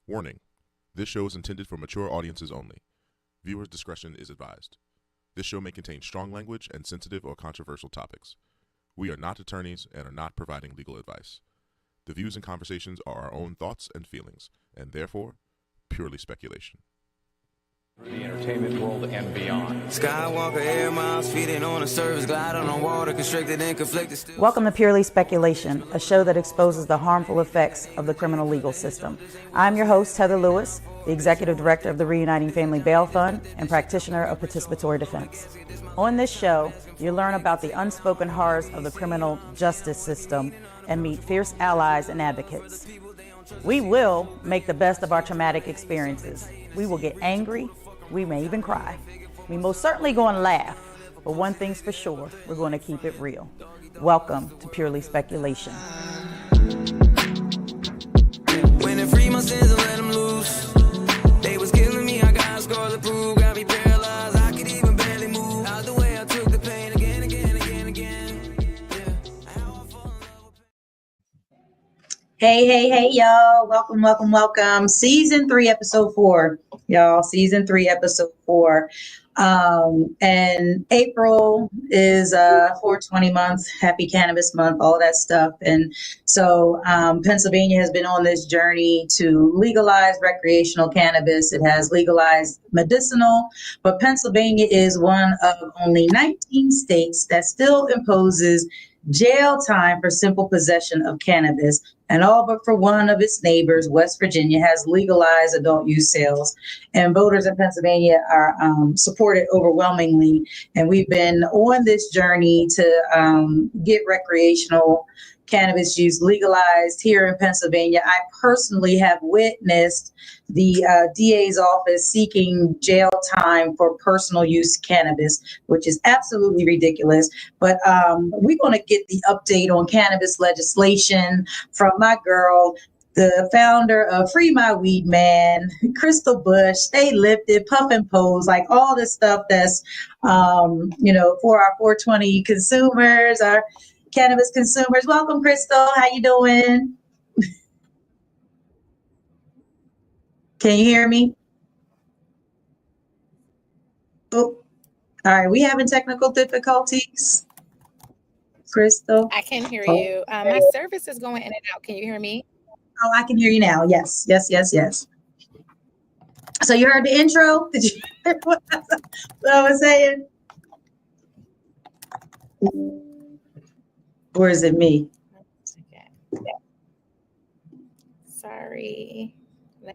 Warning: this show is intended for mature audiences only. Viewers' discretion is advised. This show may contain strong language and sensitive or controversial topics. We are not attorneys and are not providing legal advice. The views and conversations are our own thoughts and feelings, and therefore, purely speculation. The entertainment world and beyond. Skywalker air miles, feeding on a surface, gliding on water, constricted and conflicted. Welcome to Purely Speculation, a show that exposes the harmful effects of the criminal legal system. I'm your host, Heather Lewis, the Executive Director of the Reuniting Family Bail Fund and practitioner of participatory defense. On this show, you'll learn about the unspoken horrors of the criminal justice system and meet fierce allies and advocates. We will make the best of our traumatic experiences. We will get angry. We may even cry. We most certainly going to laugh, but one thing's for sure, we're going to keep it real. Welcome to Purely Speculation. When they free my sins and let them loose, they was killing me, I got scars to prove, got me paralyzed, I could even barely move. Out the way I took the pain again. Hey, y'all. Welcome. Season 3, episode 4. Y'all, season 3, episode 4. And April is 420 month, happy cannabis month, all that stuff. And so Pennsylvania has been on this journey to legalize recreational cannabis. It has legalized medicinal, but Pennsylvania is one of only 19 states that still imposes jail time for simple possession of cannabis, and all but for one of its neighbors, West Virginia, has legalized adult use sales. And voters in Pennsylvania are supported overwhelmingly. And we've been on this journey to get recreational cannabis use legalized here in Pennsylvania. I personally have witnessed the DA's office seeking jail time for personal use cannabis, which is absolutely ridiculous. But we're going to get the update on cannabis legislation from my girl, the founder of Free My Weedman, Kristal Bush, Stay Lifted, Puff and Pose, like all this stuff that's, for our 420 consumers, our cannabis consumers. Welcome, Kristal. How you doing? Can you hear me? Oh, all right. We having technical difficulties. Kristal? I can hear you. My service is going in and out. Can you hear me? Oh, I can hear you now. Yes. So you heard the intro? Did you hear what I was saying? Or is it me? Okay. Sorry.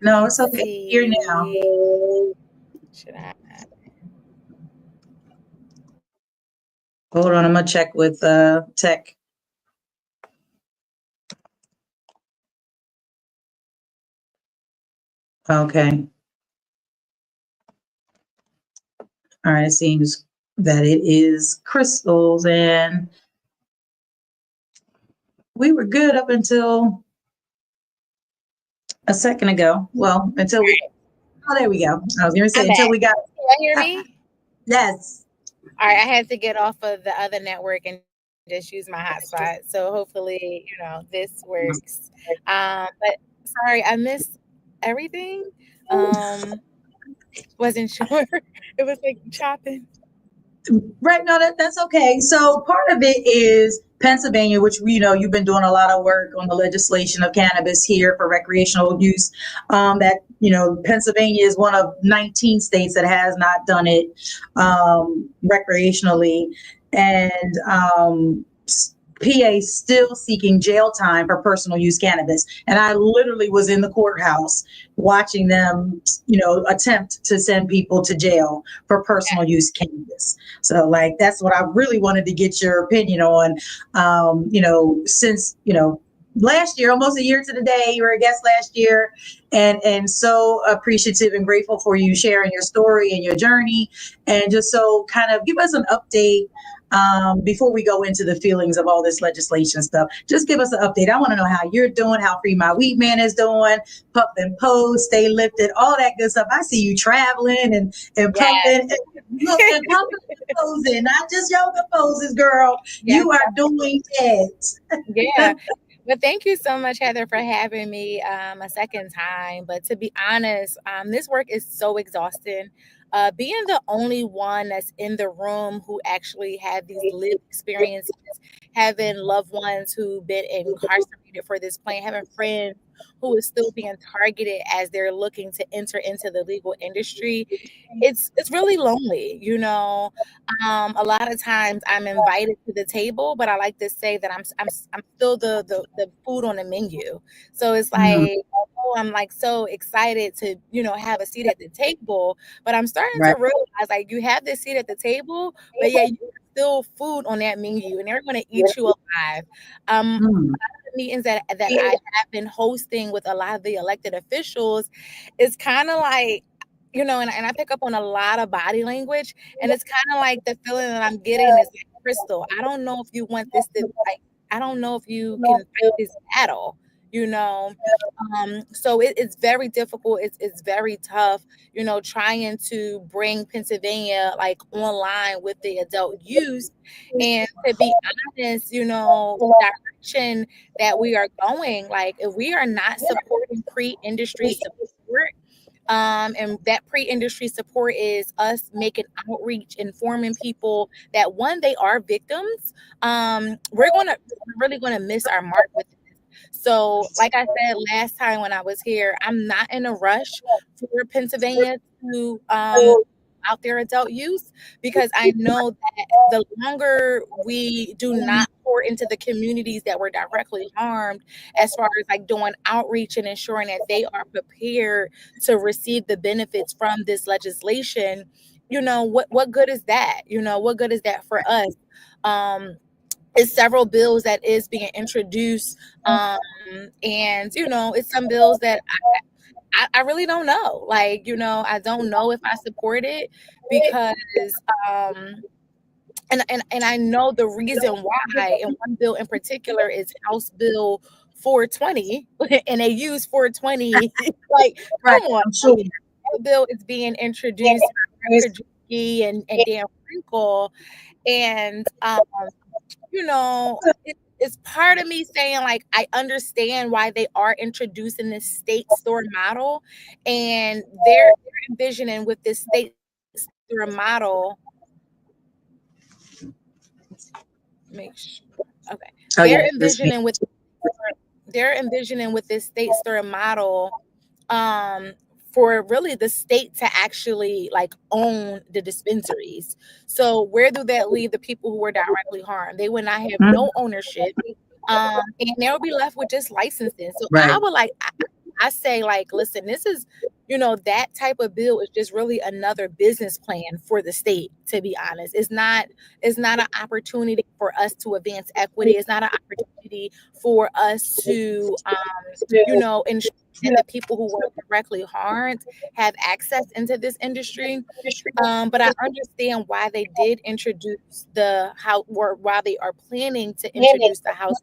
No, it's okay. Here now. Should I? Hold on, I'm gonna check with tech. Okay. All right, it seems that it is Kristal's, and we were good up until a second ago. Well, until there we go. I was gonna say until we got. Can you hear me? Yes. All right, I had to get off of the other network and just use my hotspot. So hopefully, this works. But sorry, I missed everything. Wasn't sure. It was like chopping. Right. No, that's okay. So part of it is Pennsylvania, which you've been doing a lot of work on the legislation of cannabis here for recreational use. Pennsylvania is one of 19 states that has not done it recreationally, and PA still seeking jail time for personal use cannabis. And I literally was in the courthouse watching them, attempt to send people to jail for personal use cannabis. So that's what I really wanted to get your opinion on. Since, last year, almost a year to the day, you were a guest last year, and so appreciative and grateful for you sharing your story and your journey, and just so kind of give us an update before we go into the feelings of all this legislation stuff. Just give us an update. I want to know how you're doing, how Free My Weedman is doing, Puff and Pose, Stay Lifted, all that good stuff. I see you traveling and pumping, and pumping and posing, not just yoga poses, girl. You are doing it. Yeah. But thank you so much, Heather, for having me a second time. But to be honest, this work is so exhausting. Being the only one that's in the room who actually had these lived experiences, having loved ones who've been incarcerated for this plan, having friends who is still being targeted as they're looking to enter into the legal industry, it's really lonely, a lot of times I'm invited to the table, but I like to say that I'm still the food on the menu. So it's Mhm. like, oh, I'm like so excited to, have a seat at the table, but I'm starting to Right. realize like you have this seat at the table, but yeah, you still food on that menu and they're going to eat you alive. Mm. The meetings that I have been hosting with a lot of the elected officials is kind of like, and I pick up on a lot of body language, and it's kind of like the feeling that I'm getting is like, Kristal, I don't know if you want this to like, I don't know if you can fight this battle, you know. So it's very difficult. It's very tough, trying to bring Pennsylvania like online with the adult use. And to be honest, the direction that we are going, like if we are not supporting pre-industry support, and that pre-industry support is us making outreach, informing people that one, they are victims. We're really gonna miss our mark with this. So, like I said last time when I was here, I'm not in a rush for Pennsylvania to out their adult use because I know that the longer we do not pour into the communities that were directly harmed, as far as like doing outreach and ensuring that they are prepared to receive the benefits from this legislation, what good is that? What good is that for us? It's several bills that is being introduced, and it's some bills that I really don't know. Like, I don't know if I support it because um and I know the reason why, and one bill in particular is House Bill 420, and they use 420 like, Right. come on. I'm sure. That bill is being introduced by Dr. Juki and Dan Frankel, and it's part of me saying like I understand why they are introducing this state store model, and they're envisioning with this state store model. Make sure, okay. Oh yeah. They're envisioning with this state store model, um, for really the state to actually like own the dispensaries. So where do that leave the people who were directly harmed? They would not have Mhm. no ownership, and they'll be left with just licensing. So Right. I would like, I say like, listen, this is, that type of bill is just really another business plan for the state. To be honest, it's not an opportunity for us to advance equity. It's not an opportunity for us to, ensure that the people who were directly harmed have access into this industry. But I understand why they did introduce the how, or why they are planning to introduce the House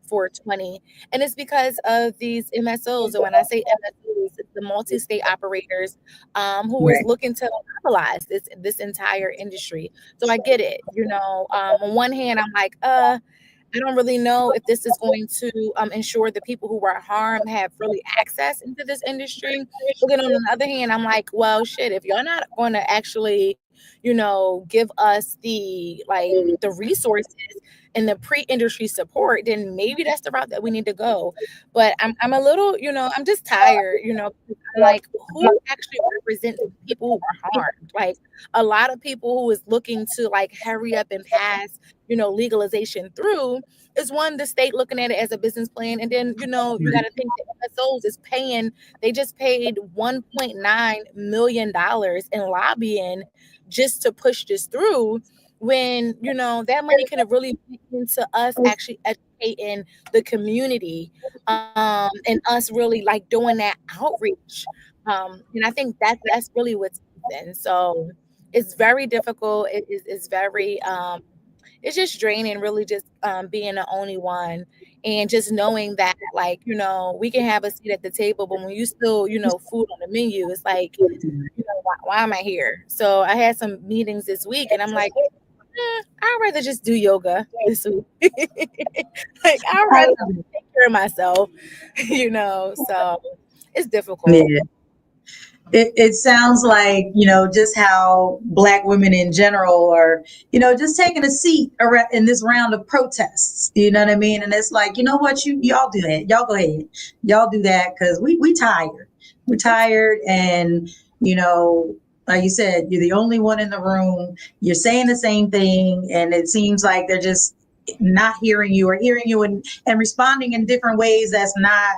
420, and it's because of these MSOs. And when I say MSOs, it's the multi-state operators, who is Right. looking to monopolize this entire industry. So I get it. On one hand, I'm like, I don't really know if this is going to ensure the people who were harmed have really access into this industry. But then on the other hand, I'm like, well, shit, if you're not going to actually, give us the resources and the pre-industry support, then maybe that's the route that we need to go. But I'm a little, I'm just tired, because I'm like, who actually represents the people who were harmed? Like a lot of people who is looking to like hurry up and pass, legalization through is one, the state looking at it as a business plan. And then, you got to think that MSOs is paying, they just paid $1.9 million in lobbying just to push this through, when, that money could have really been into us actually educating the community, and us really like doing that outreach. And I think that's really what's missing. So it's very difficult. It's very, it's just draining, really, just being the only one, and just knowing that like, we can have a seat at the table, but when you still, food on the menu, it's like, why am I here? So I had some meetings this week, and I'm like, I'd rather just do yoga this week. Like, I'd rather take care of myself, so it's difficult. Yeah. It sounds like, just how Black women in general are, just taking a seat in this round of protests. You know what I mean? And it's like, you know what, y'all do that. Y'all go ahead. Y'all do that because we tired. We're tired. And, like you said, you're the only one in the room. You're saying the same thing. And it seems like they're just not hearing you or hearing you and responding in different ways that's not,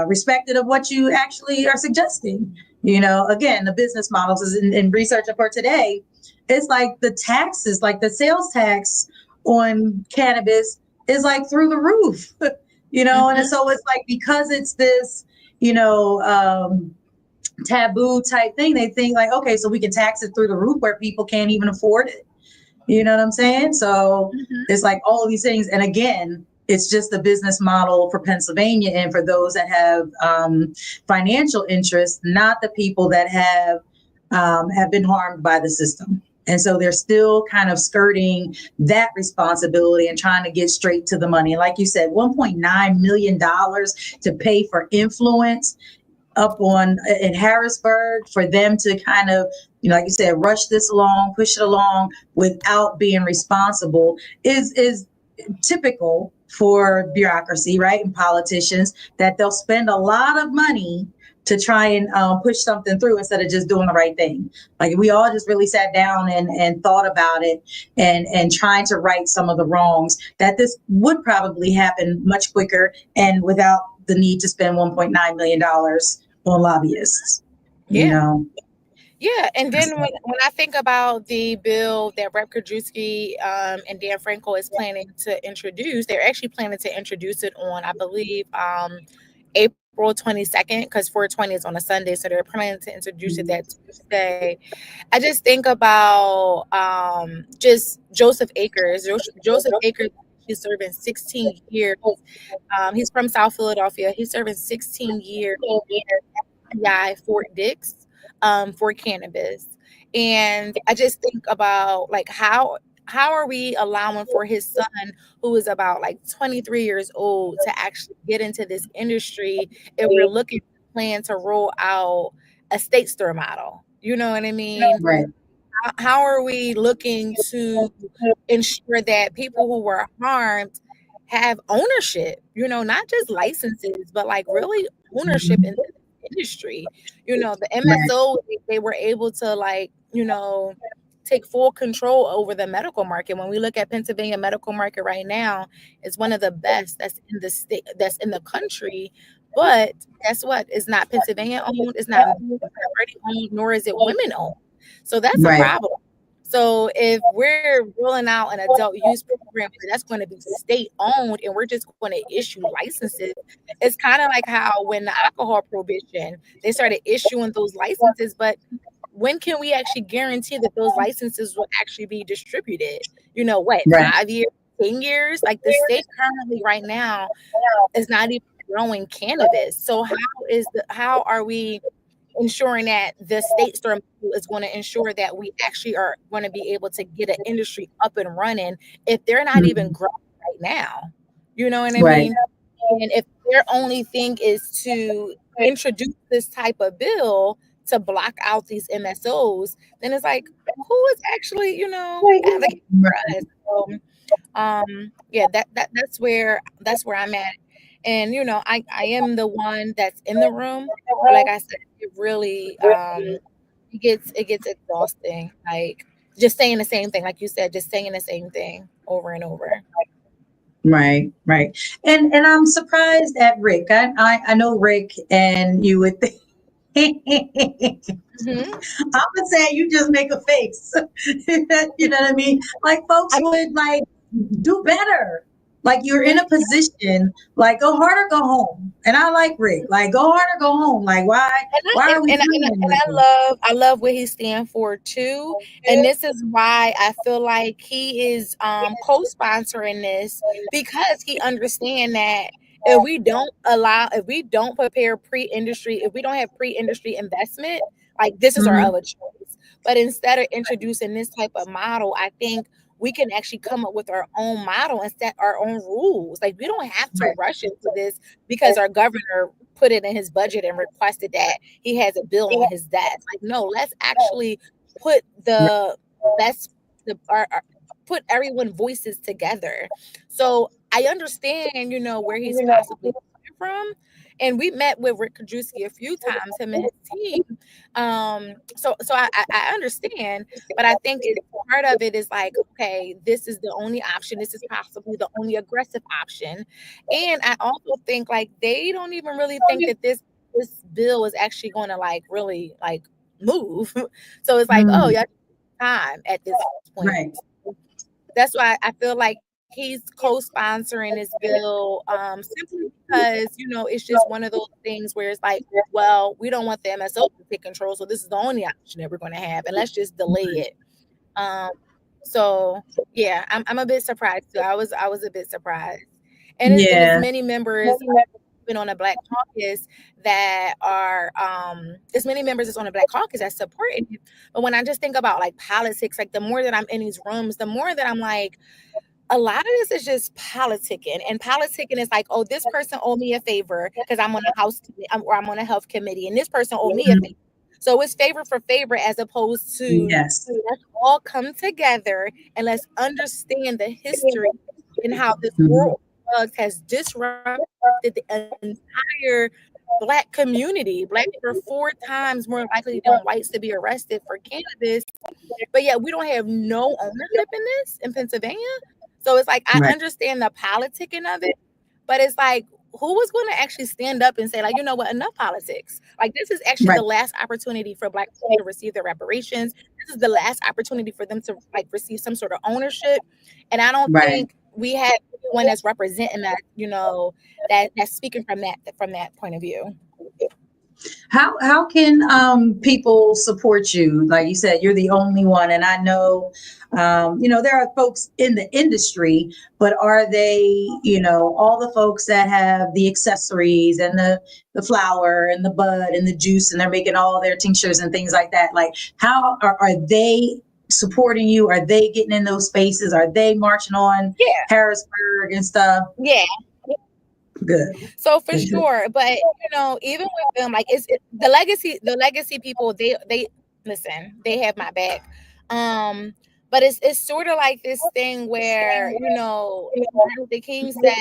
respected of what you actually are suggesting. Again, the business models is in researching for today. It's like the taxes, like the sales tax on cannabis is like through the roof, and so it's like, because it's this, taboo type thing, they think like, okay, so we can tax it through the roof where people can't even afford it. You know what I'm saying? So it's like all of these things. And again, it's just the business model for Pennsylvania and for those that have financial interests, not the people that have been harmed by the system. And so they're still kind of skirting that responsibility and trying to get straight to the money. Like you said, $1.9 million to pay for influence up in Harrisburg for them to kind of, like you said, rush this along, push it along without being responsible is typical for bureaucracy, right? And politicians, that they'll spend a lot of money to try and push something through instead of just doing the right thing. Like, we all just really sat down and thought about it and trying to right some of the wrongs, that this would probably happen much quicker and without the need to spend $1.9 million on lobbyists. Yeah. And then when I think about the bill that Rep. Krajewski and Dan Franco is planning to introduce, they're actually planning to introduce it on, I believe, April 22nd, because 420 is on a Sunday, so they're planning to introduce it that Tuesday. I just think about just Joseph Akers. Joseph Akers, he's serving 16 years. He's from South Philadelphia. He's serving 16 years at Fort Dix for cannabis. And I just think about, like, how are we allowing for his son, who is about like 23 years old, to actually get into this industry if we're looking to plan to roll out a state store model? You know what I mean? Right. How are we looking to ensure that people who were harmed have ownership, not just licenses, but like really ownership in the industry? The MSO, they were able to, like, take full control over the medical market. When we look at Pennsylvania medical market right now, it's one of the best that's in the state, that's in the country. But guess what? It's not Pennsylvania owned, it's not minority owned, nor is it women owned. So that's a problem. So if we're rolling out an adult use program that's going to be state owned and we're just going to issue licenses, it's kind of like how when the alcohol prohibition, they started issuing those licenses, but when can we actually guarantee that those licenses will actually be distributed? 5 years, 10 years? Like, the state currently right now is not even growing cannabis. So how are we ensuring that the state store is going to ensure that we actually are going to be able to get an industry up and running if they're not even growing right now? You know what I mean? And if their only thing is to introduce this type of bill to block out these MSOs, then it's like, who is actually, advocating for us? So, that's where I'm at. And I am the one that's in the room. But like I said, it really it gets exhausting. Like, just saying the same thing, like you said, just saying the same thing over and over. Right. And I'm surprised at Rick. I know Rick, and you would think. I'm gonna say you just make a face. You know what I mean? Like, folks would like do better. Like, you're in a position, like, go hard or go home. And I like Rick, like, go hard or go home. Like, why are we doing that? I love what he stands for too. And this is why I feel like he is co-sponsoring this, because he understands that if we don't prepare pre-industry, if we don't have pre-industry investment, like, this is our other choice. But instead of introducing this type of model, I think we can actually come up with our own model and set our own rules. Like, we don't have to rush into this because our governor put it in his budget and requested that he has a bill on his desk. Like, no, let's actually put put everyone's voices together. So I understand, where he's possibly coming from. And we met with Rick Kajewski a few times, him and his team. So I understand, but I think part of it is like, okay, this is the only option. This is possibly the only aggressive option. And I also think like they don't even really think that this bill is actually going to like really like move. So it's like, oh yeah, time at this point. Right. That's why I feel like he's co-sponsoring this bill simply because, it's just one of those things where it's like, well, we don't want the MSO to take control, so this is the only option that we're going to have, and let's just delay it. So yeah, I'm a bit surprised too. I was a bit surprised, and as many members been on a Black Caucus that are as many members as on a Black Caucus that supporting it. But when I just think about like politics, like the more that I'm in these rooms, the more that I'm like, a lot of this is just politicking, and politicking is like, oh, this person owed me a favor because I'm on a house or I'm on a health committee, and this person owed me a favor. So it's favor for favor as opposed to let's all come together and let's understand the history and how this war on drugs has disrupted the entire Black community. Black people are 4 times more likely than whites to be arrested for cannabis, but yet we don't have no ownership in this in Pennsylvania. So it's like, I understand the politicking of it, but it's like, who was going to actually stand up and say, like, you know what, enough politics? Like, this is actually the last opportunity for Black people to receive their reparations. This is the last opportunity for them to like receive some sort of ownership. And I don't think we have anyone that's representing that, that's speaking from that point of view. How can people support you? Like you said, you're the only one, and I know there are folks in the industry, but are they all the folks that have the accessories and the flower and the bud and the juice, and they're making all their tinctures and things like that? Like, how are they supporting you? Are they getting in those spaces? Are they marching on Harrisburg and stuff? Yeah. Good. So for sure, but even with them, like it's the legacy people, they listen, they have my back. But it's sort of like this thing where Martin Luther King said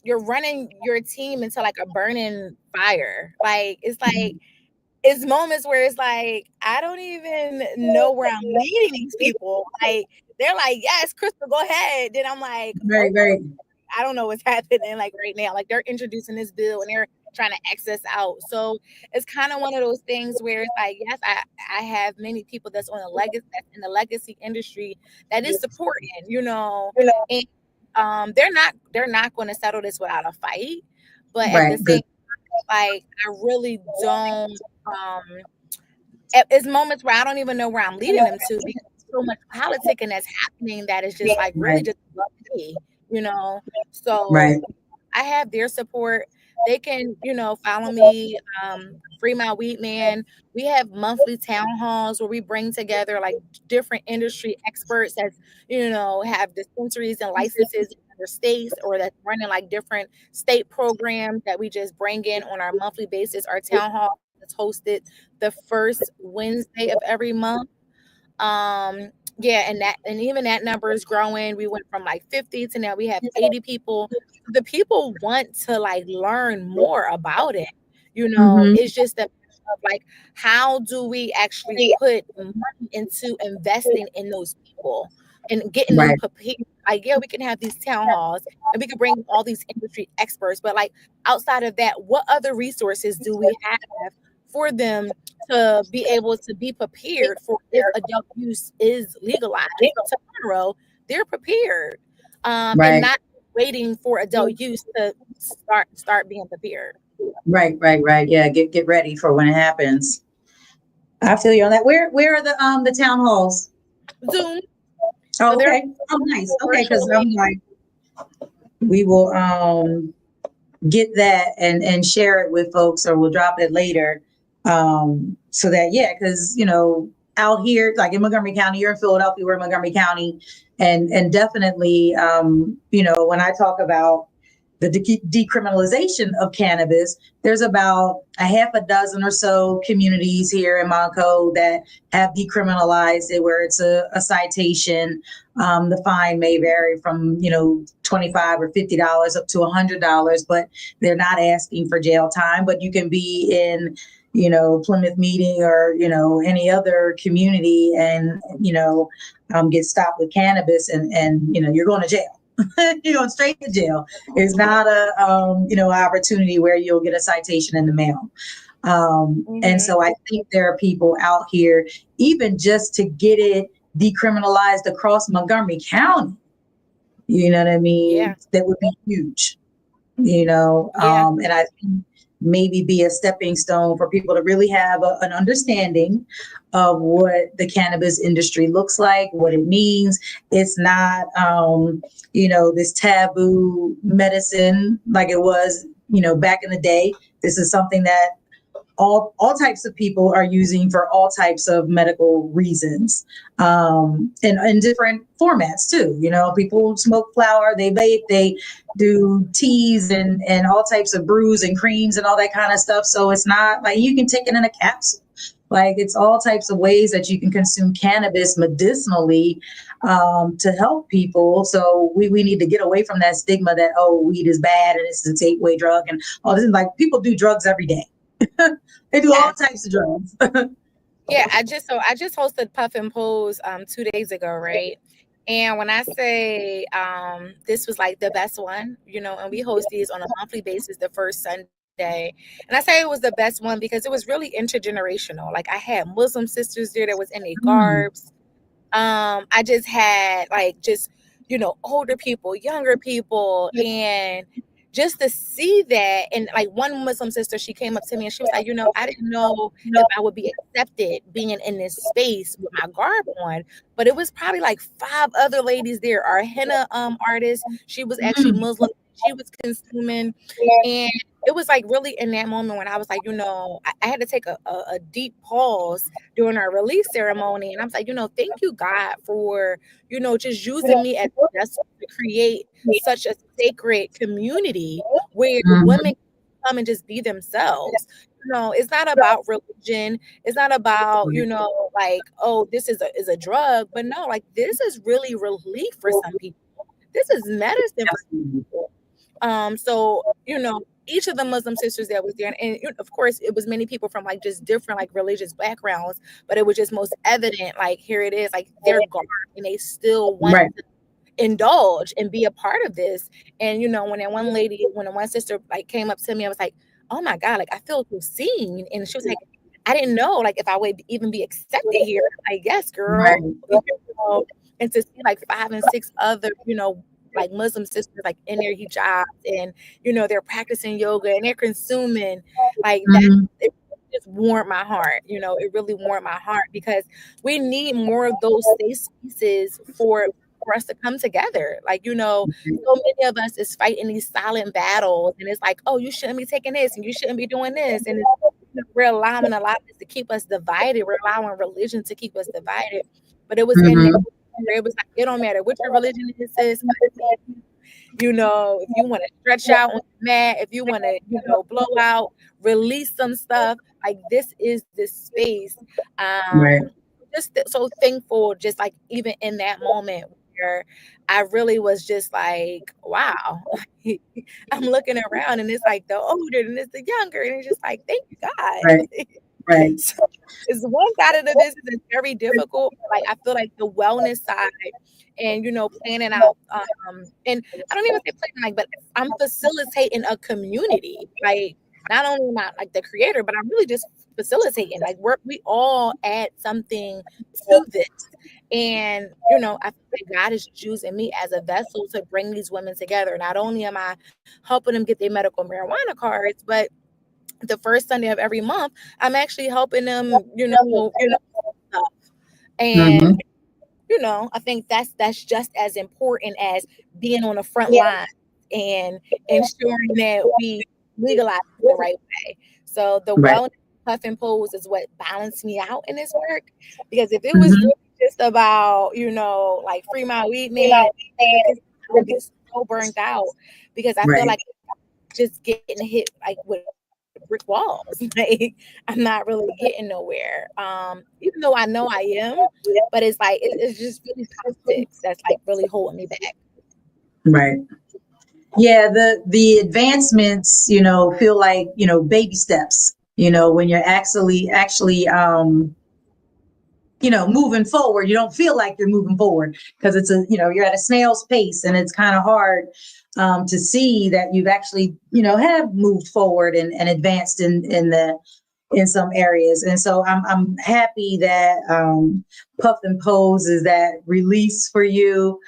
you're running your team into like a burning fire. Like it's moments where it's like, I don't even know where I'm leading these people. Like they're like, yes, Kristal, go ahead. Then I'm like, very. I don't know what's happening like right now. Like they're introducing this bill and they're trying to X us out. So it's kind of one of those things where it's like, yes, I have many people that's in the legacy industry that is supporting, and they're not going to settle this without a fight. But at the same time, like I really don't. It's moments where I don't even know where I'm leading them to because there's so much politicking that's happening that is just like really just me. So I have their support. They can, follow me, Free My Weedman. We have monthly town halls where we bring together like different industry experts that, have dispensaries and licenses in other states or that's running like different state programs that we just bring in on our monthly basis. Our town hall is hosted the first Wednesday of every month. And even that number is growing. We went from like 50 to now we have 80 people. The people want to like learn more about it. It's just of like, how do we actually put money into investing in those people and getting them prepared? Like, we can have these town halls and we can bring all these industry experts, but like outside of that, what other resources do we have for them to be able to be prepared for if adult use is legalized tomorrow? They're prepared, and not waiting for adult use to start being prepared. Right. Yeah, get ready for when it happens. I feel you on that. Where are the town halls? Zoom. Oh, okay. Oh, nice. Okay, because I'm like, we will get that and share it with folks, or we'll drop it later. So that, yeah, because, you know, out here, like in Montgomery County, you're in Philadelphia, we're in Montgomery County. And definitely, you know, when I talk about the decriminalization of cannabis, there's about a half a dozen or so communities here in Monaco that have decriminalized it, where it's a citation. The fine may vary from, you know, $25 or $50 up to $100, but they're not asking for jail time. But you can be in, you know, Plymouth Meeting or, you know, any other community and, you know, get stopped with cannabis and, you know, you're going to jail. You're going straight to jail. It's not a, you know, opportunity where you'll get a citation in the mail. And so I think there are people out here, even just to get it decriminalized across Montgomery County, you know what I mean? Yeah. That would be huge, you know? And I think maybe be a stepping stone for people to really have an understanding of what the cannabis industry looks like, what it means. It's not, you know, this taboo medicine like it was, you know, back in the day. This is something that all types of people are using for all types of medical reasons, and in different formats too. You know, people smoke flower, they vape, they do teas and all types of brews and creams and all that kind of stuff. So it's not like you can take it in a capsule. Like it's all types of ways that you can consume cannabis medicinally to help people. So we need to get away from that stigma that, oh, weed is bad and it's a gateway drug and all this. Like people do drugs every day. They do all types of drugs. Yeah, I just hosted Puff and Pose 2 days ago, right? And when I say this was like the best one, you know, and we host these on a monthly basis the first Sunday. And I say it was the best one because it was really intergenerational. Like I had Muslim sisters there that was in their garbs. I just had like you know, older people, younger people, and just to see that. And like one Muslim sister, she came up to me and she was like, you know, I didn't know if I would be accepted being in this space with my garb on, but it was probably like 5 other ladies there. Our henna artist, she was actually Muslim. She was consuming, and it was like really in that moment when I was like, you know, I had to take a deep pause during our release ceremony, and I was like, you know, thank you, God, for, you know, just using me as a vessel to create such a sacred community where women come and just be themselves. You know, it's not about religion. It's not about, you know, like, oh, this is a drug, but no, like this is really relief for some people. This is medicine for some people. So, you know, each of the Muslim sisters that was there, and of course, it was many people from like just different like religious backgrounds, but it was just most evident, like here it is, like they're garbed and they still want to indulge and be a part of this. And you know, when the one sister like came up to me, I was like, oh my God, like I feel so seen. And she was like, I didn't know like if I would even be accepted here. I guess, girl. You know, and to see like 5 and 6 other, you know, like Muslim sisters like in their hijabs and, you know, they're practicing yoga and they're consuming like that. It just warmed my heart. You know, it really warmed my heart because we need more of those safe spaces for us to come together. Like, you know, so many of us is fighting these silent battles and it's like, oh, you shouldn't be taking this and you shouldn't be doing this. And we're allowing a lot of this to keep us divided. We're allowing religion to keep us divided. But it was in there. It was like, it don't matter what your religion is, sis. You know, if you want to stretch out on the mat, if you want to, you know, blow out, release some stuff, like this is the space. Just so thankful, just like even in that moment where I really was just like, wow. I'm looking around and it's like the older and it's the younger, and it's just like, thank you, God. So it's one side of the business is very difficult. Like I feel like the wellness side and, you know, planning out, and I don't even say planning, like, but I'm facilitating a community. Like not only not like the creator, but I'm really just facilitating. Like we all add something to this. And, you know, I feel like God is using me as a vessel to bring these women together. Not only am I helping them get their medical marijuana cards, but the first Sunday of every month, I'm actually helping them, you know, stuff. And you know, I think that's just as important as being on the front line and ensuring that we legalize it the right way. So the wellness puff and pose is what balanced me out in this work. Because if it was really just about, like free my weed man, I would be so burnt out because I feel like just getting hit like with brick walls. Like I'm not really getting nowhere. Even though I know I am, but it's like it's just really politics that's like really holding me back. Right. Yeah, the advancements, feel like, baby steps, when you're actually moving forward. You don't feel like you're moving forward because it's you're at a snail's pace, and it's kind of hard to see that you've actually, have moved forward and advanced in some areas. And so I'm happy that Puff and Pose is that release for you.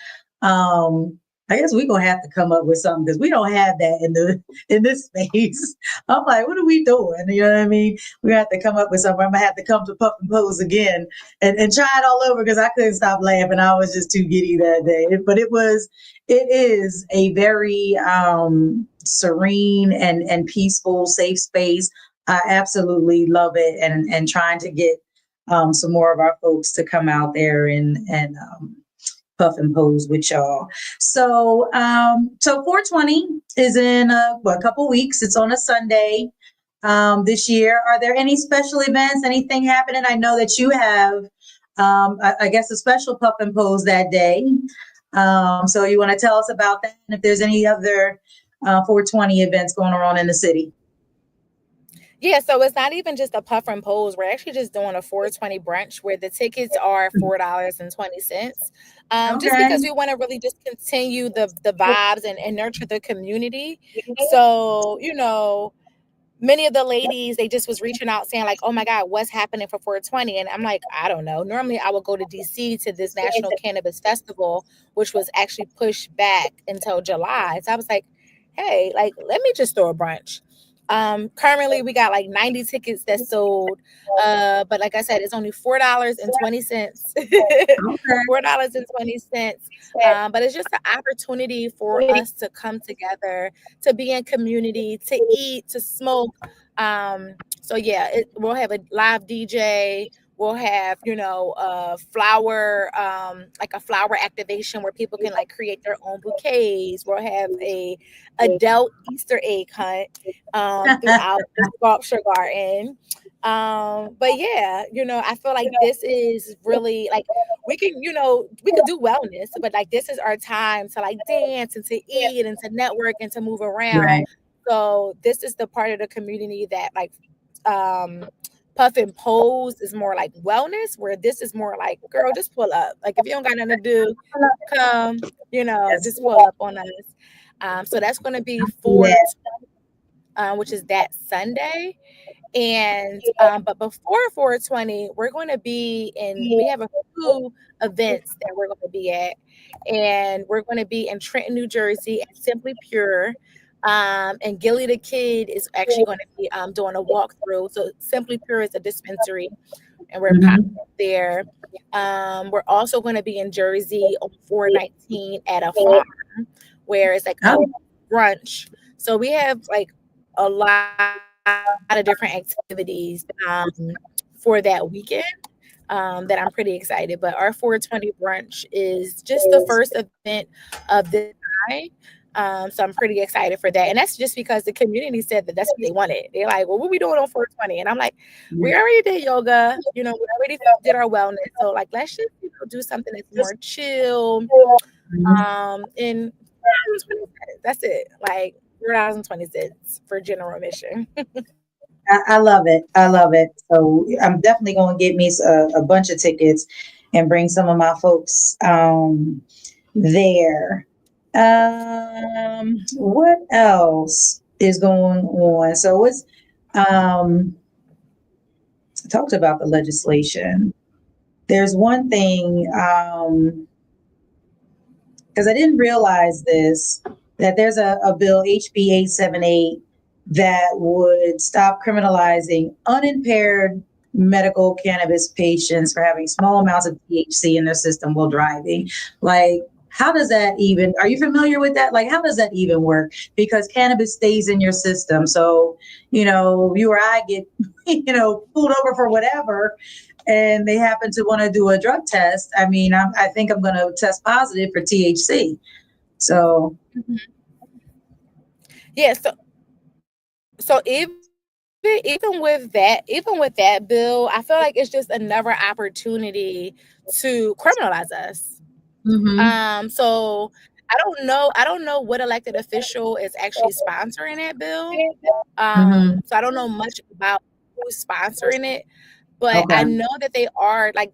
I guess we're gonna have to come up with something because we don't have that in this space. I'm like, what are we doing? You know what I mean? We have to come up with something. I'm gonna have to come to Puff and Pose again and try it all over because I couldn't stop laughing. I was just too giddy that day. But it is a very serene and peaceful, safe space. I absolutely love it, and trying to get some more of our folks to come out there and Puff and Pose with y'all. So 420 is in a couple weeks. It's on a Sunday this year. Are there any special events, anything happening? I know that you have, I guess, a special Puff and Pose that day. So you want to tell us about that, and if there's any other 420 events going on in the city? Yeah, so it's not even just a puff and pose. We're actually just doing a 420 brunch where the tickets are $4.20. Just because we want to really just continue the vibes and nurture the community. So, many of the ladies, they just was reaching out saying like, oh my God, what's happening for 420? And I'm like, I don't know. Normally I would go to DC to this National Cannabis Festival, which was actually pushed back until July. So I was like, hey, like, let me just throw a brunch. Currently we got like 90 tickets that sold. But like I said, it's only $4.20. $4.20. But it's just an opportunity for us to come together, to be in community, to eat, to smoke. So yeah, we'll have a live DJ. We'll have, a flower, like a flower activation where people can like create their own bouquets. We'll have a adult Easter egg hunt throughout the sculpture garden. But yeah, I feel like this is really like we can do wellness, but like this is our time to like dance and to eat and to network and to move around. Right. So this is the part of the community that like Puff and Pose is more like wellness, where this is more like, girl, just pull up. Like if you don't got nothing to do, come, just pull up on us. So that's going to be which is that Sunday. And but before 420, we're going to be we have a few events that we're going to be at, and we're going to be in Trenton, New Jersey at Simply Pure. And Gilly the Kid is actually going to be doing a walkthrough. So Simply Pure is a dispensary, and we're popping up there. We're also going to be in Jersey on 419 at a farm where it's like a brunch. So we have like a lot of different activities for that weekend that I'm pretty excited. But our 420 brunch is just the first event of this night. So I'm pretty excited for that. And that's just because the community said that that's what they wanted. They're like, well, what are we doing on 420? And I'm like, we already did yoga, we already did our wellness. So like, let's just do something that's more chill. And that's it. Like $4.20 for general admission. I love it. I love it. So I'm definitely going to get me a bunch of tickets and bring some of my folks there. What else is going on? So it's I talked about the legislation. There's one thing because I didn't realize this, that there's a bill, HB 878, that would stop criminalizing unimpaired medical cannabis patients for having small amounts of THC in their system while driving. Like, how does that even, are you familiar with that? Like, how does that even work? Because cannabis stays in your system. So, you know, you or I get, you know, pulled over for whatever, and they happen to want to do a drug test. I mean, I think I'm going to test positive for THC. So, Yeah. So even with that bill, I feel like it's just another opportunity to criminalize us. So I don't know what elected official is actually sponsoring that bill. So I don't know much about who's sponsoring it, but I okay. know that they are like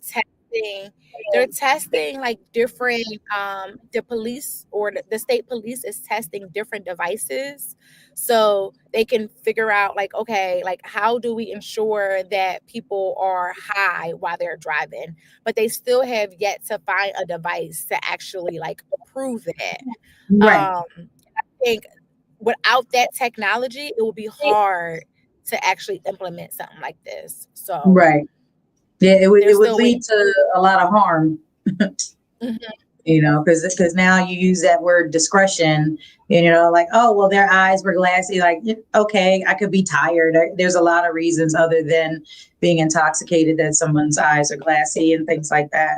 they're testing like different the police or the state police is testing different devices so they can figure out like, okay, like how do we ensure that people are high while they're driving, but they still have yet to find a device to actually like prove that. Right. I think without that technology it will be hard to actually implement something like this, so Right. Yeah, they're it would still waiting. lead to a lot of harm. Mhm. You know, because now you use that word discretion, and, you know, like, oh, well, their eyes were glassy. Like, okay, I could be tired. There's a lot of reasons other than being intoxicated that someone's eyes are glassy and things like that.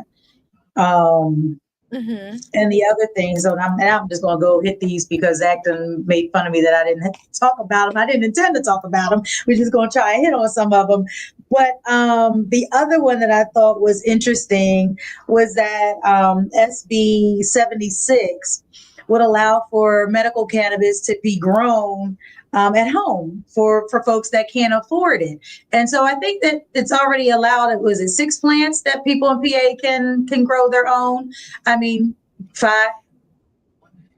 Um, Mhm. and the other things, so I'm just going to go hit these because Acton made fun of me that I didn't talk about them. I didn't intend to talk about them. We're just going to try and hit on some of them. But the other one that I thought was interesting was that SB 76 would allow for medical cannabis to be grown at home for folks that can't afford it. And so I think that it's already allowed. Was it 6 plants that people in PA can grow their own? I mean, 5.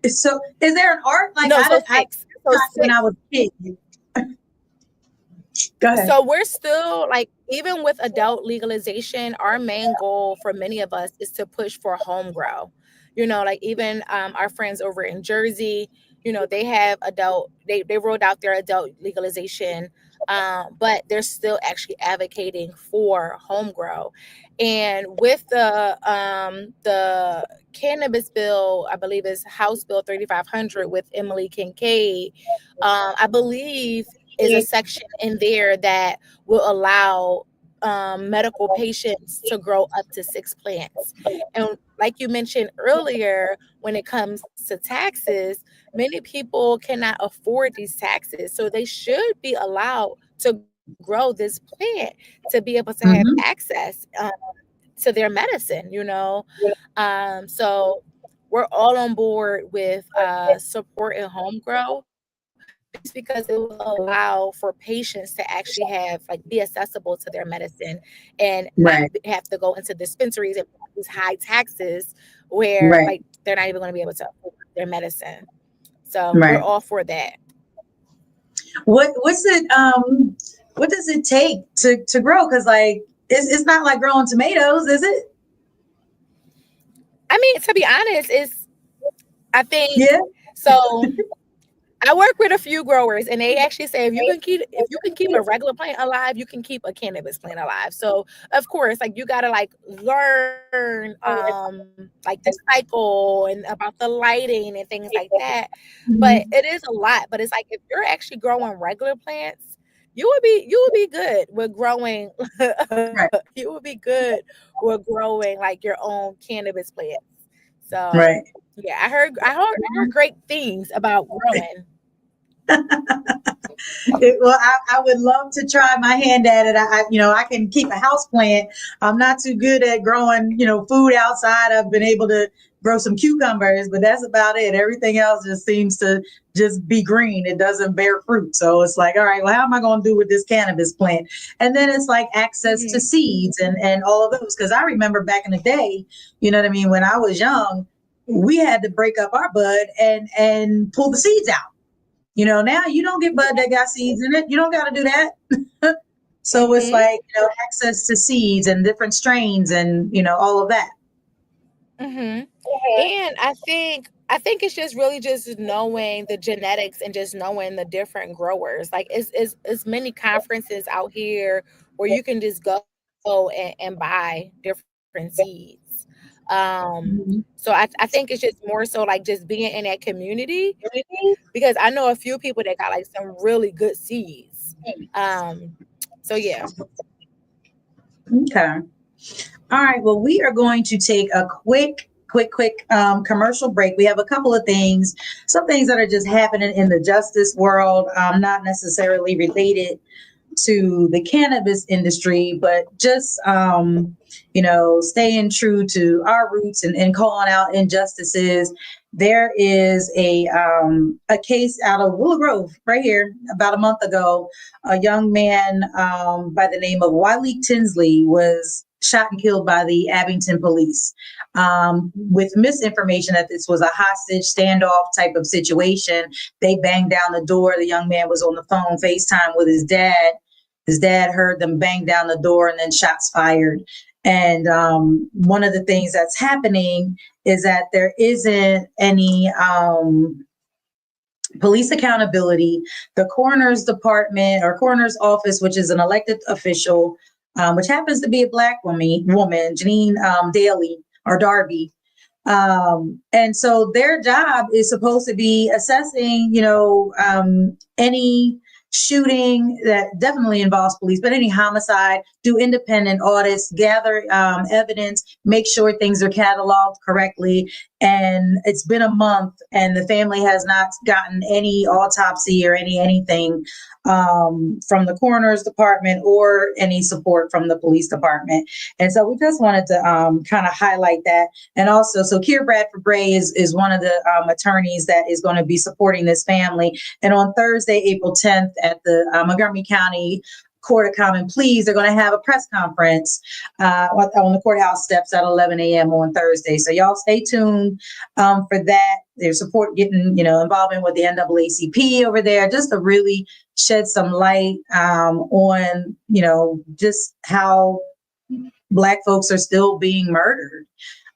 So is there an art like No, so I 6. So when 6. I was a kid? Go ahead. So we're still like, even with adult legalization, our main goal for many of us is to push for home grow. You know, like even our friends over in Jersey, you know, they have they rolled out their adult legalization, but they're still actually advocating for home grow. And with the cannabis bill, I believe is House Bill 3500 with Emily Kincaid, I believe is a section in there that will allow medical patients to grow up to 6 plants. And like you mentioned earlier, when it comes to taxes, many people cannot afford these taxes. So they should be allowed to grow this plant to be able to have Mm-hmm. access to their medicine, you know? So we're all on board with supporting home grow, just because it will allow for patients to actually have like be accessible to their medicine and not Right. have to go into dispensaries and pay these high taxes where Right. like they're not even going to be able to afford their medicine. So we're Right. all for that. What's it? What does it take to grow? Because like it's not like growing tomatoes, is it? I mean, to be honest, I think Yeah. so. I work with a few growers, and they actually say if you can keep a regular plant alive, you can keep a cannabis plant alive. So of course, like you gotta like learn like the cycle and about the lighting and things like that. But Mhm. it is a lot. But it's like if you're actually growing regular plants, you would be good with growing Right. you would be good with growing like your own cannabis plants. So Right. yeah, I heard great things about growing. Well, I would love to try my hand at it. You know, I can keep a house plant. I'm not too good at growing, you know, food outside. I've been able to grow some cucumbers, but that's about it. Everything else just seems to just be green. It doesn't bear fruit. So it's like, all right, well, how am I going to do with this cannabis plant? And then it's like access to Mhm. seeds and all of those. Because I remember back in the day, you know what I mean, when I was young, we had to break up our bud and pull the seeds out. You know, now you don't get bud that got seeds in it. You don't got to do that. So it's Mhm. like, you know, access to seeds and different strains and, you know, all of that. Mhm. And I think it's just really just knowing the genetics and just knowing the different growers. Like it's many conferences out here where you can just go and buy different seeds. So I think it's just more so like just being in that community, because I know a few people that got like some really good seeds. So yeah. Okay. All right. Well, we are going to take a quick commercial break. We have a couple of things, some things that are just happening in the justice world, not necessarily related to the cannabis industry, but just staying true to our roots and calling out injustices. There is a case out of Willow Grove right here about a month ago. A young man by the name of Wiley Tinsley was shot and killed by the Abington police with misinformation that this was a hostage standoff type of situation. They banged down the door. The young man was on the phone FaceTime with his dad. His dad heard them bang down the door and then shots fired. And one of the things that's happening is that there isn't any police accountability. The coroner's department or coroner's office, which is an elected official, which happens to be a Black woman, Janine Daly or Darby. And so their job is supposed to be assessing, any shooting that definitely involves police, but any homicide, do independent audits, gather evidence, make sure things are cataloged correctly. And it's been a month and the family has not gotten any autopsy or anything from the coroner's department or any support from the police department. And so we just wanted to kind of highlight that. And also, so Keir Bradford Bray is one of the attorneys that is going to be supporting this family. And on Thursday, April 10th at the Montgomery County Court of Common Pleas, they're going to have a press conference on the courthouse steps at 11 a.m. on Thursday. So y'all stay tuned for that. Their support getting, involvement with the NAACP over there, just to really shed some light on, just how Black folks are still being murdered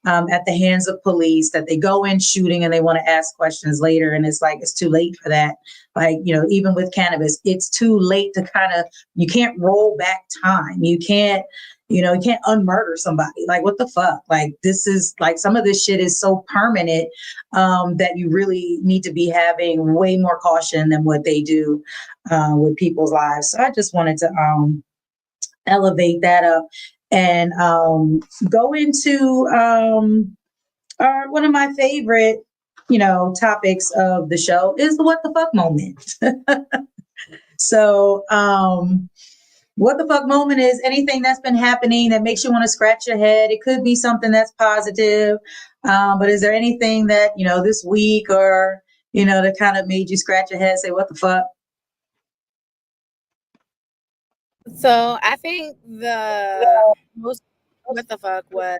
at the hands of police, that they go in shooting and they want to ask questions later. And it's like, it's too late for that. Like, even with cannabis, it's too late to you can't roll back time. You can't unmurder somebody. Like, what the fuck? Like, this is like, some of this shit is so permanent that you really need to be having way more caution than what they do with people's lives. So I just wanted to elevate that up and go into one of my favorite, topics of the show is the what the fuck moment. So what the fuck moment is anything that's been happening that makes you want to scratch your head. It could be something that's positive, but is there anything that, this week or, that kind of made you scratch your head, say, what the fuck? So I think the most what the fuck was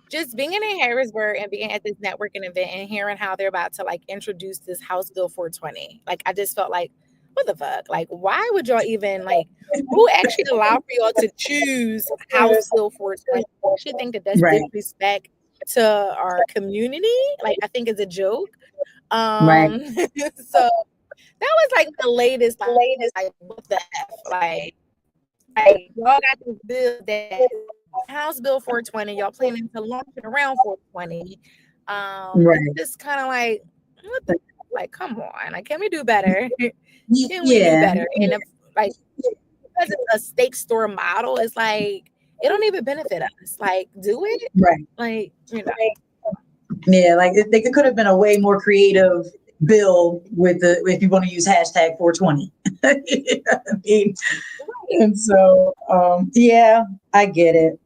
just being in Harrisburg and being at this networking event and hearing how they're about to like introduce this House Bill 420. Like, I just felt like, what the fuck? Like, why would y'all even who actually allowed for y'all to choose House Bill 420? I actually think that that's disrespect to our community. Like, I think it's a joke. So that was like the latest, like, what the F? Like y'all got this bill that House Bill 420, y'all planning to launch it around 420. It's just kind of like, what the, like, come on, like, can we do better? Can we do better? And if, like, because it's a stake store model, it's like, it don't even benefit us. Like, do it? Right. Like, Yeah, like, they could have been a way more creative bill with if you want to use hashtag 420. And so, I get it.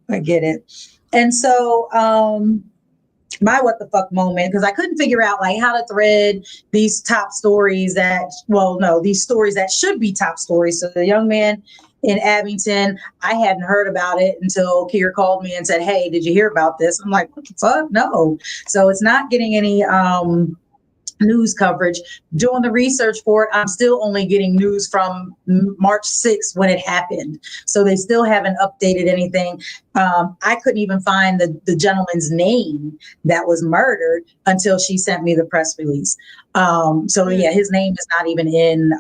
And so, my what the fuck moment, because I couldn't figure out like how to thread these top stories these stories that should be top stories. So the young man in Abington, I hadn't heard about it until Keir called me and said, hey, did you hear about this? I'm like, what the fuck? No. So it's not getting any news coverage. Doing the research for it, I'm still only getting news from March 6th when it happened. So they still haven't updated anything. I couldn't even find the gentleman's name that was murdered until she sent me the press release. His name is not even in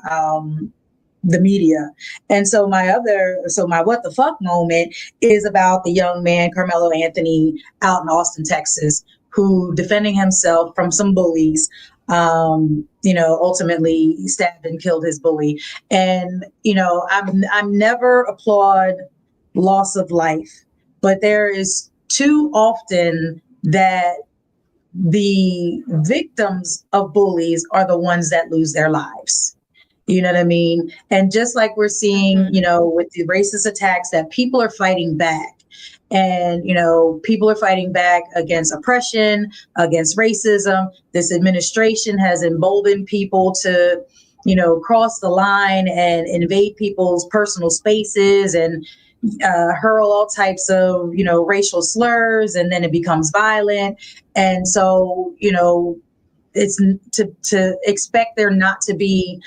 the media. And so my what the fuck moment is about the young man, Carmelo Anthony, out in Austin, Texas, who defending himself from some bullies, ultimately stabbed and killed his bully. And, I'm never applaud loss of life, but there is too often that the victims of bullies are the ones that lose their lives. You know what I mean? And just like we're seeing, with the racist attacks, that people are fighting back. And, people are fighting back against oppression, against racism. This administration has emboldened people to, cross the line and invade people's personal spaces and hurl all types of, racial slurs, and then it becomes violent. And so, it's to expect there not to be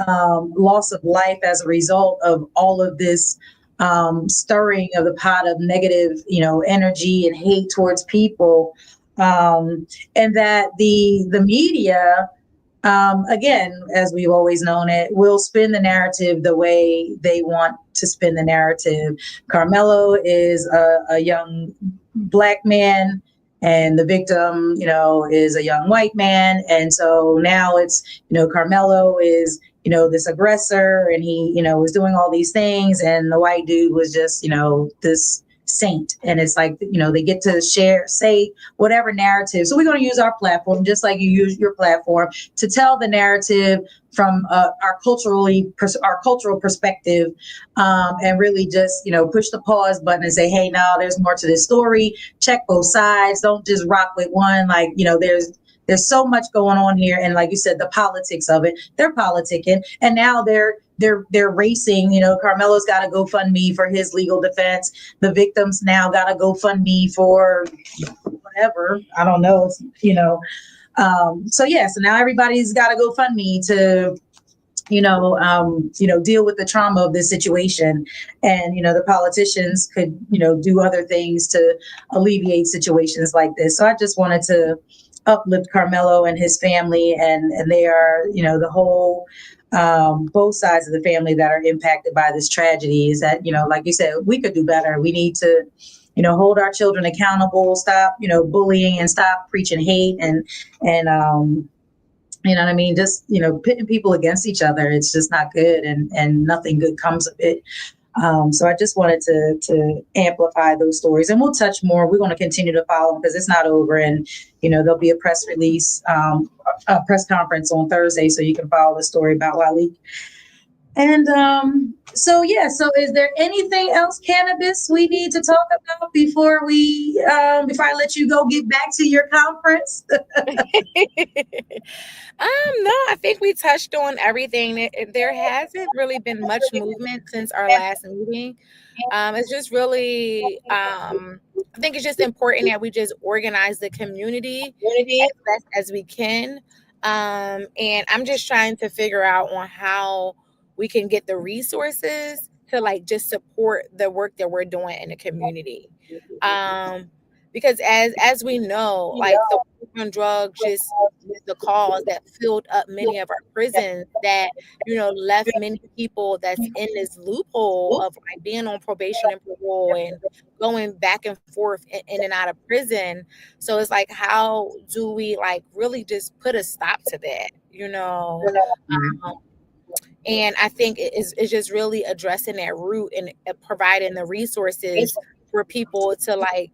loss of life as a result of all of this stirring of the pot of negative, energy and hate towards people, and that the media, again, as we've always known it, will spin the narrative the way they want to spin the narrative. Carmelo is a young Black man, and the victim, is a young white man. And so now it's, Carmelo is, this aggressor, and he, was doing all these things, and the white dude was just, this saint. And it's like, they get to say whatever narrative. So we're going to use our platform, just like you use your platform, to tell the narrative from our cultural perspective, and really just, push the pause button and say, hey, now there's more to this story. Check both sides. Don't just rock with one. Like, there's so much going on here. And like you said, the politics of it, they're politicking. And now they're racing. Carmelo's got to GoFundMe for his legal defense. The victims now got to GoFundMe for whatever. I don't know. So now everybody's got to GoFundMe to, deal with the trauma of this situation. And, the politicians could, do other things to alleviate situations like this. So I just wanted to uplift Carmelo and his family, and they are, the whole, both sides of the family that are impacted by this tragedy. Is that, like you said, we could do better. We need to, hold our children accountable, stop, bullying, and stop preaching hate, and you know what I mean? Just, pitting people against each other. It's just not good, and nothing good comes of it. So I just wanted to amplify those stories, and we'll touch more. We're going to continue to follow them because it's not over, and there'll be a press release, a press conference on Thursday, so you can follow the story about Waleed. And so is there anything else, Cannabis, we need to talk about before I let you go get back to your conference? No, I think we touched on everything. There hasn't really been much movement since our last meeting. It's just really, I think it's just important that we just organize the community as best as we can. And I'm just trying to figure out on how we can get the resources to just support the work that we're doing in the community. Because as we know, the war on drugs just was the cause that filled up many of our prisons, that left many people that's in this loophole of being on probation and parole and going back and forth in and out of prison. So it's how do we really just put a stop to that, and I think it's just really addressing that root and providing the resources for people to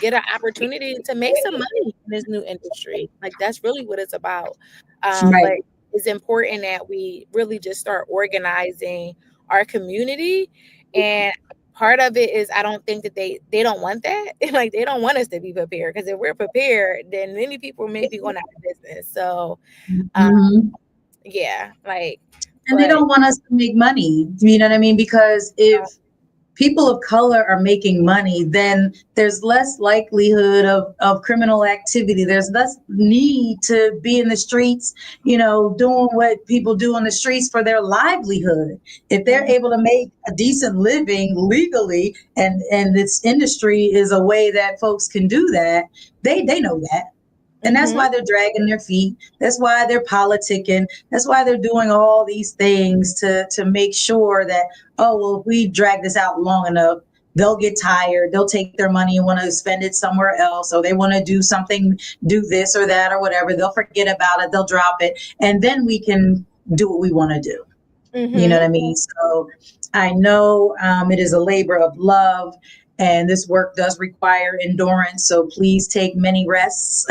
get an opportunity to make some money in this new industry. That's really what it's about. But it's important that we really just start organizing our community. And part of it is I don't think that they don't want that. They don't want us to be prepared, because if we're prepared, then many people may be going out of business. So and they don't want us to make money. You know what I mean? Because if people of color are making money, then there's less likelihood of criminal activity. There's less need to be in the streets, doing what people do on the streets for their livelihood. If they're able to make a decent living legally, and this industry is a way that folks can do that, they know that. And that's why they're dragging their feet. That's why they're politicking. That's why they're doing all these things to make sure that, oh, well, if we drag this out long enough, they'll get tired. They'll take their money and want to spend it somewhere else. Or they want to do something, do this or that or whatever. They'll forget about it. They'll drop it. And then we can do what we want to do. You know what I mean? So I know it is a labor of love, and this work does require endurance. So please take many rests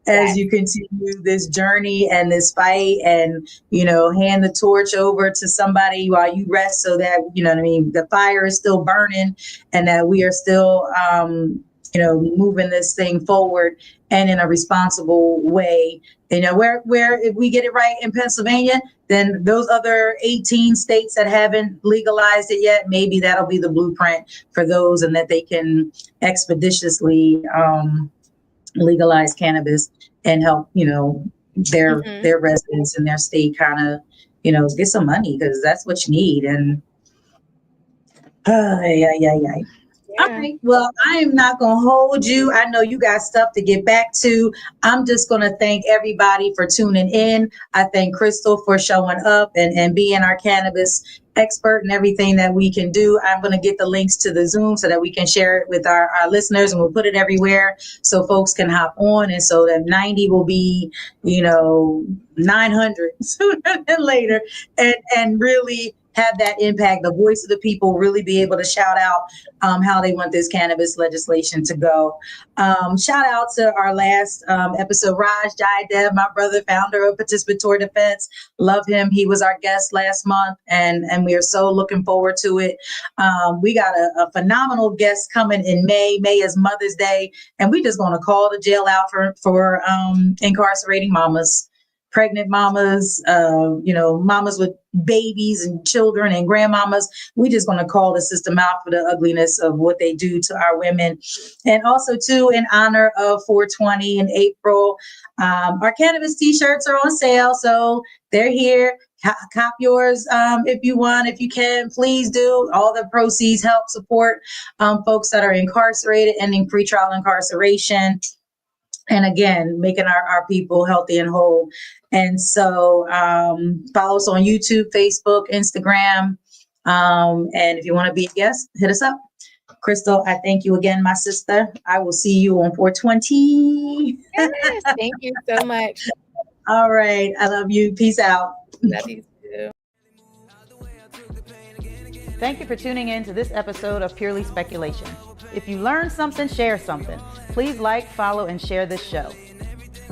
as you continue this journey and this fight, and, you know, hand the torch over to somebody while you rest, so that, you know what I mean, the fire is still burning and that we are still, you know, moving this thing forward and in a responsible way. You know, where if we get it right in Pennsylvania, then those other 18 states that haven't legalized it yet, maybe that'll be the blueprint for those, and that they can expeditiously legalize cannabis and help, you know, their residents in their state kind of, you know, get some money, because that's what you need. And all right. Well, I am not going to hold you. I know you got stuff to get back to. I'm just going to thank everybody for tuning in. I thank Kristal for showing up and being our cannabis expert and everything that we can do. I'm going to get the links to the Zoom so that we can share it with our listeners, and we'll put it everywhere so folks can hop on. And so that 90 will be, you know, 900 sooner than later, and really have that impact, the voice of the people, really be able to shout out how they want this cannabis legislation to go. Shout out to our last episode, Raj Jaidev, my brother, founder of Participatory Defense. Love him. He was our guest last month, and we are so looking forward to it. We got a phenomenal guest coming in May. May is Mother's Day, and we just going to call the jail out for incarcerating mamas. Pregnant mamas, you know, mamas with babies and children and grandmamas. We just going to call the system out for the ugliness of what they do to our women. And also, too, in honor of 420 in April, our cannabis T-shirts are on sale. So they're here. Cop yours if you want, if you can. Please do. All the proceeds help support folks that are incarcerated, ending pretrial incarceration. And again, making our people healthy and whole. And so follow us on YouTube, Facebook, Instagram. And if you want to be a guest, hit us up. Kristal, I thank you again, my sister. I will see you on 420. Yes, thank you so much. All right. I love you. Peace out. Love you too. Thank you for tuning in to this episode of Purely Speculation. If you learned something, share something. Please like, follow, and share this show.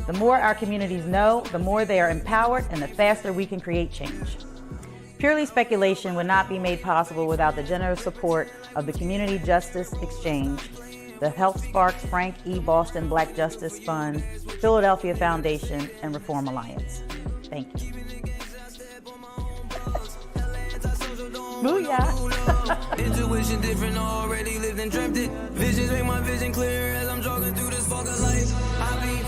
The more our communities know, the more they are empowered, and the faster we can create change. Purely Speculation would not be made possible without the generous support of the Community Justice Exchange, the Health Sparks Frank E. Boston Black Justice Fund, Philadelphia Foundation, and Reform Alliance. Thank you. Booyah! Intuition different, already lived and dreamt it. Visions make my vision clear as I'm jogging through this fog of life. I be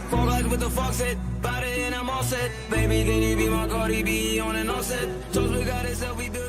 fog like with the fog set, body and I'm all set. Baby, can you be my Cardi B on an offset? Toast we got it, self we build.